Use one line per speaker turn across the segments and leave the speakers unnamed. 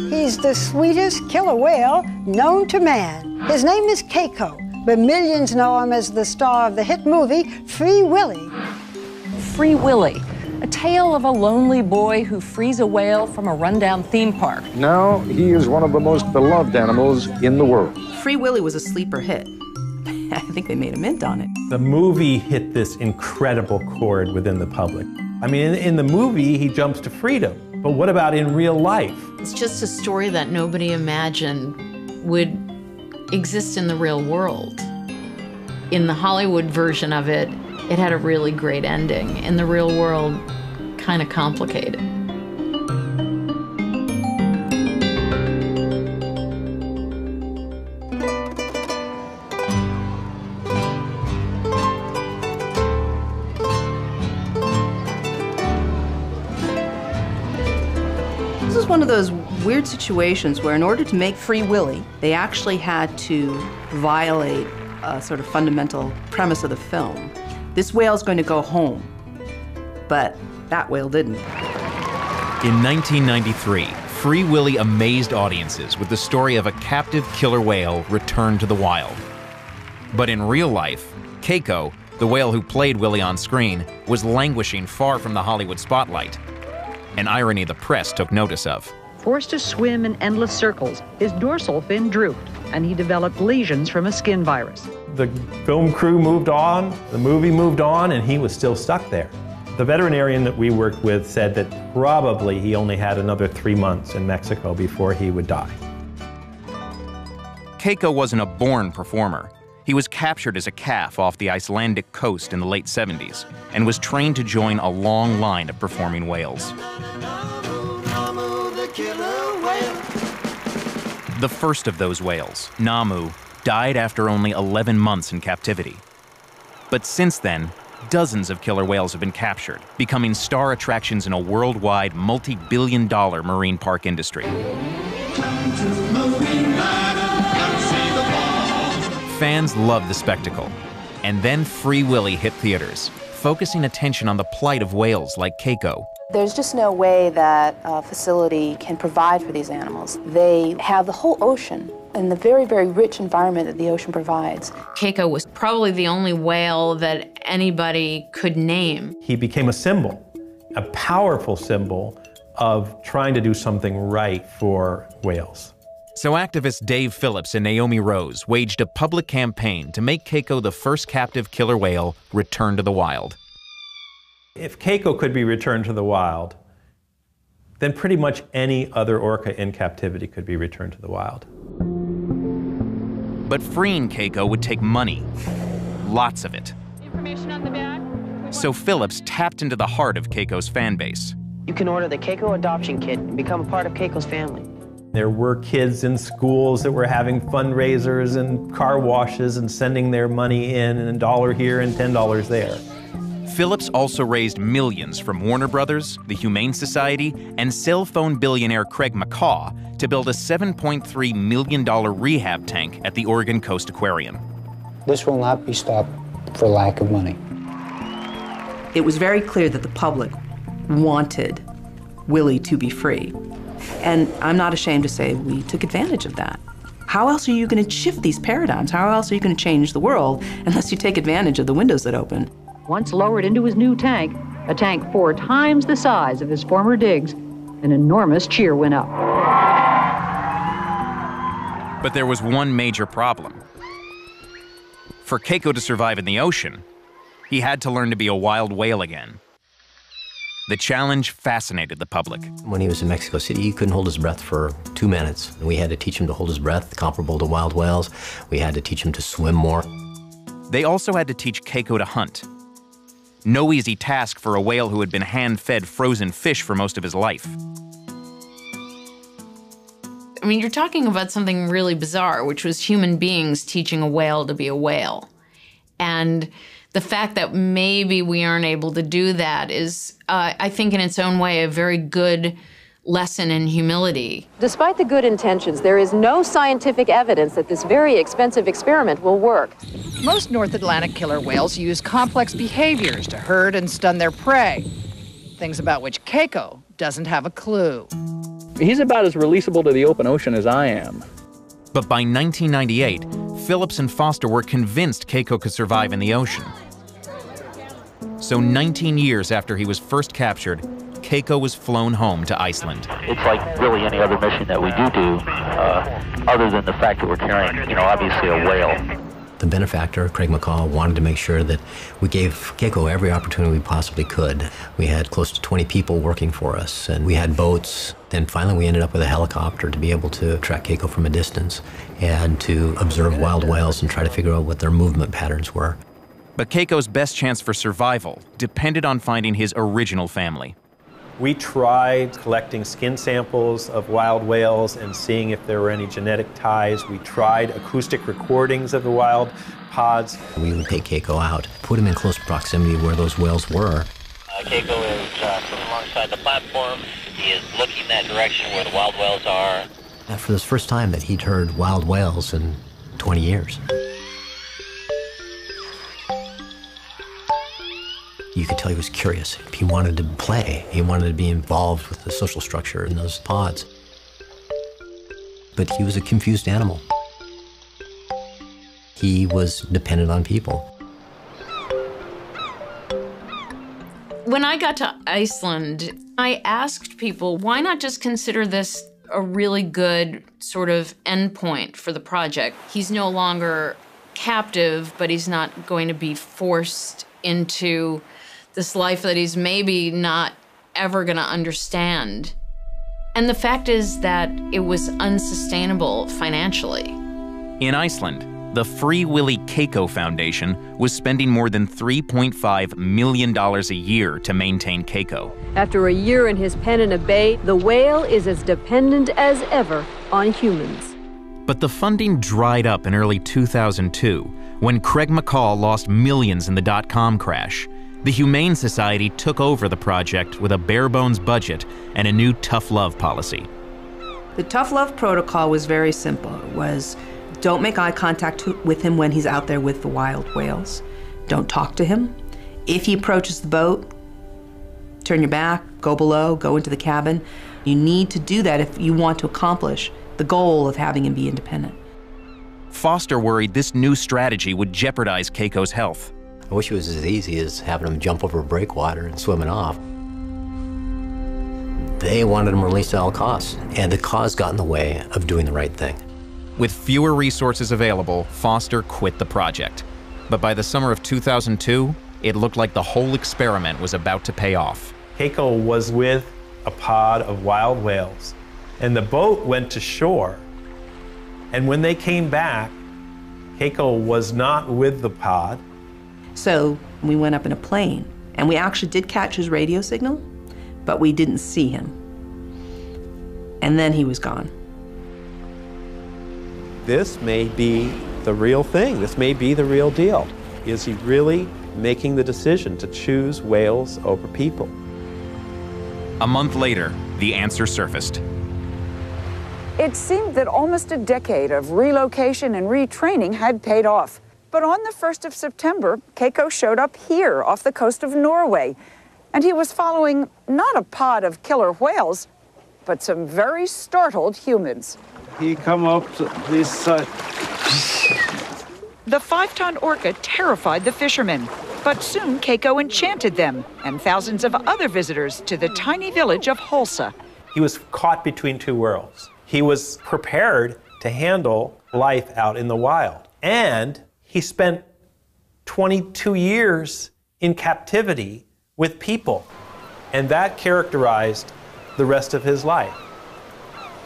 He's the sweetest killer whale known to man. His name is Keiko, but millions know him as the star of the hit movie Free Willy.
Free Willy, a tale of a lonely boy who frees a whale from a rundown theme park.
Now he is one of the most beloved animals in the world.
Free Willy was a sleeper hit. I think they made a mint on it.
The movie hit this incredible chord within the public. I mean, in the movie, he jumps to freedom. But what about in real life?
It's just a story that nobody imagined would exist in the real world. In the Hollywood version of it, it had a really great ending. In the real world, kind of complicated.
This is one of those weird situations where in order to make Free Willy, they actually had to violate a sort of fundamental premise of the film. This whale's going to go home, but that whale didn't.
In 1993, Free Willy amazed audiences with the story of a captive killer whale returned to the wild. But in real life, Keiko, the whale who played Willy on screen, was languishing far from the Hollywood spotlight. An irony the press took notice of.
Forced to swim in endless circles, his dorsal fin drooped, and he developed lesions from a skin virus.
The film crew moved on, the movie moved on, and he was still stuck there. The veterinarian that we worked with said that probably he only had another 3 months in Mexico before he would die.
Keiko wasn't a born performer. He was captured as a calf off the Icelandic coast in the late 70s and was trained to join a long line of performing whales. The first of those whales, Namu, died after only 11 months in captivity. But since then, dozens of killer whales have been captured, becoming star attractions in a worldwide multi-billion-dollar marine park industry. Fans loved the spectacle, and then Free Willy hit theaters, focusing attention on the plight of whales like Keiko.
There's just no way that a facility can provide for these animals. They have the whole ocean and the very, very rich environment that the ocean provides.
Keiko was probably the only whale that anybody could name.
He became a symbol, a powerful symbol of trying to do something right for whales.
So activists Dave Phillips and Naomi Rose waged a public campaign to make Keiko the first captive killer whale return to the wild.
If Keiko could be returned to the wild, then pretty much any other orca in captivity could be returned to the wild.
But freeing Keiko would take money, lots of it.
Information on the back.
So Phillips tapped into the heart of Keiko's fan base.
You can order the Keiko adoption kit and become a part of Keiko's family.
There were kids in schools that were having fundraisers and car washes and sending their money in, and $1 here and $10 there.
Phillips also raised millions from Warner Brothers, the Humane Society, and cell phone billionaire Craig McCaw to build a $7.3 million rehab tank at the Oregon Coast Aquarium.
This will not be stopped for lack of money.
It was very clear that the public wanted Willy to be free. And I'm not ashamed to say we took advantage of that. How else are you going to shift these paradigms? How else are you going to change the world unless you take advantage of the windows that open?
Once lowered into his new tank, a tank 4 times the size of his former digs, an enormous cheer went up.
But there was one major problem. For Keiko to survive in the ocean, he had to learn to be a wild whale again. The challenge fascinated the public.
When he was in Mexico City, he couldn't hold his breath for 2 minutes. We had to teach him to hold his breath, comparable to wild whales. We had to teach him to swim more.
They also had to teach Keiko to hunt. No easy task for a whale who had been hand-fed frozen fish for most of his life.
I mean, you're talking about something really bizarre, which was human beings teaching a whale to be a whale. And the fact that maybe we aren't able to do that is, I think in its own way, a very good lesson in humility.
Despite the good intentions, there is no scientific evidence that this very expensive experiment will work.
Most North Atlantic killer whales use complex behaviors to herd and stun their prey, things about which Keiko doesn't have a clue.
He's about as releasable to the open ocean as I am.
But by 1998, Phillips and Foster were convinced Keiko could survive in the ocean. So 19 years after he was first captured, Keiko was flown home to Iceland.
It's like really any other mission that we do, other than the fact that we're carrying, obviously a whale.
The benefactor, Craig McCall, wanted to make sure that we gave Keiko every opportunity we possibly could. We had close to 20 people working for us, and we had boats. Then finally we ended up with a helicopter to be able to track Keiko from a distance and to observe wild whales and try to figure out what their movement patterns were.
But Keiko's best chance for survival depended on finding his original family.
We tried collecting skin samples of wild whales and seeing if there were any genetic ties. We tried acoustic recordings of the wild pods.
We would take Keiko out, put him in close proximity where those whales were.
Keiko is sitting alongside the platform. He is looking that direction where the wild whales are.
And for the first time that he'd heard wild whales in 20 years. You could tell he was curious. He wanted to play. He wanted to be involved with the social structure in those pods. But he was a confused animal. He was dependent on people.
When I got to Iceland, I asked people, why not just consider this a really good sort of endpoint for the project? He's no longer captive, but he's not going to be forced into this life that he's maybe not ever going to understand. And the fact is that it was unsustainable financially.
In Iceland, the Free Willy Keiko Foundation was spending more than $3.5 million a year to maintain Keiko.
After a year in his pen in a bay, the whale is as dependent as ever on humans.
But the funding dried up in early 2002 when Craig McCall lost millions in the dot-com crash. The Humane Society took over the project with a bare-bones budget and a new tough love policy.
The tough love protocol was very simple. It was, don't make eye contact with him when he's out there with the wild whales. Don't talk to him. If he approaches the boat, turn your back, go below, go into the cabin. You need to do that if you want to accomplish the goal of having him be independent.
Foster worried this new strategy would jeopardize Keiko's health.
I wish it was as easy as having him jump over breakwater and swimming off. They wanted him released at all costs, and the cause got in the way of doing the right thing.
With fewer resources available, Foster quit the project. But by the summer of 2002, it looked like the whole experiment was about to pay off.
Keiko was with a pod of wild whales, and the boat went to shore. And when they came back, Keiko was not with the pod.
So we went up in a plane, and we actually did catch his radio signal, but we didn't see him. And then he was gone.
This may be the real thing. This may be the real deal. Is he really making the decision to choose whales over people?
A month later, the answer surfaced.
It seemed that almost a decade of relocation and retraining had paid off. But on the 1st of September, Keiko showed up here off the coast of Norway, and he was following not a pod of killer whales, but some very startled humans.
He come up to this side.
The 5-ton orca terrified the fishermen, but soon Keiko enchanted them and thousands of other visitors to the tiny village of Holsa.
He was caught between two worlds. He was prepared to handle life out in the wild, and he spent 22 years in captivity with people, and that characterized the rest of his life.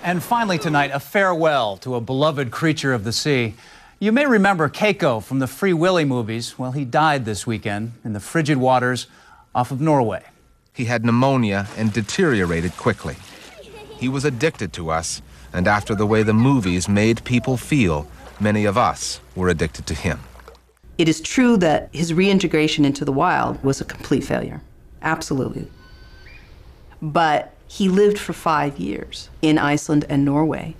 And finally tonight, a farewell to a beloved creature of the sea. You may remember Keiko from the Free Willy movies. Well, he died this weekend in the frigid waters off of Norway.
He had pneumonia and deteriorated quickly. He was addicted to us, and after the way the movies made people feel, many of us were addicted to him.
It is true that his reintegration into the wild was a complete failure. Absolutely. But He lived for 5 years in Iceland and Norway.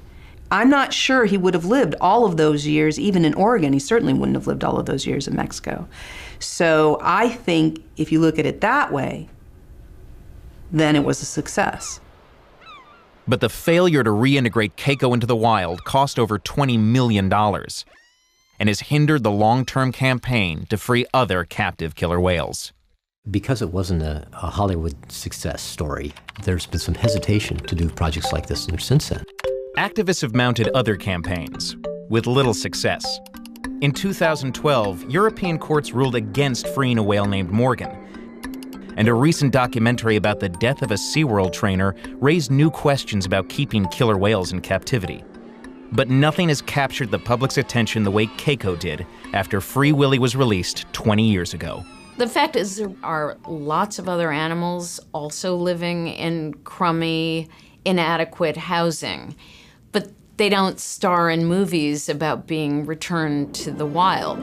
I'm not sure he would have lived all of those years, even in Oregon. He certainly wouldn't have lived all of those years in Mexico. So I think if you look at it that way, then it was a success.
But the failure to reintegrate Keiko into the wild cost over $20 million and has hindered the long-term campaign to free other captive killer whales.
Because it wasn't a Hollywood success story, there's been some hesitation to do projects like this since then.
Activists have mounted other campaigns, with little success. In 2012, European courts ruled against freeing a whale named Morgan. And a recent documentary about the death of a SeaWorld trainer raised new questions about keeping killer whales in captivity. But nothing has captured the public's attention the way Keiko did after Free Willy was released 20 years ago.
The fact is there are lots of other animals also living in crummy, inadequate housing, but they don't star in movies about being returned to the wild.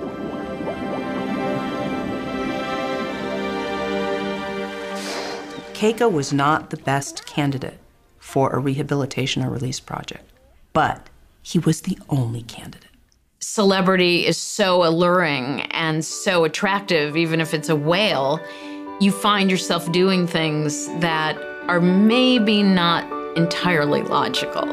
Keiko was not the best candidate for a rehabilitation or release project, but he was the only candidate.
Celebrity is so alluring and so attractive, even if it's a whale. You find yourself doing things that are maybe not entirely logical.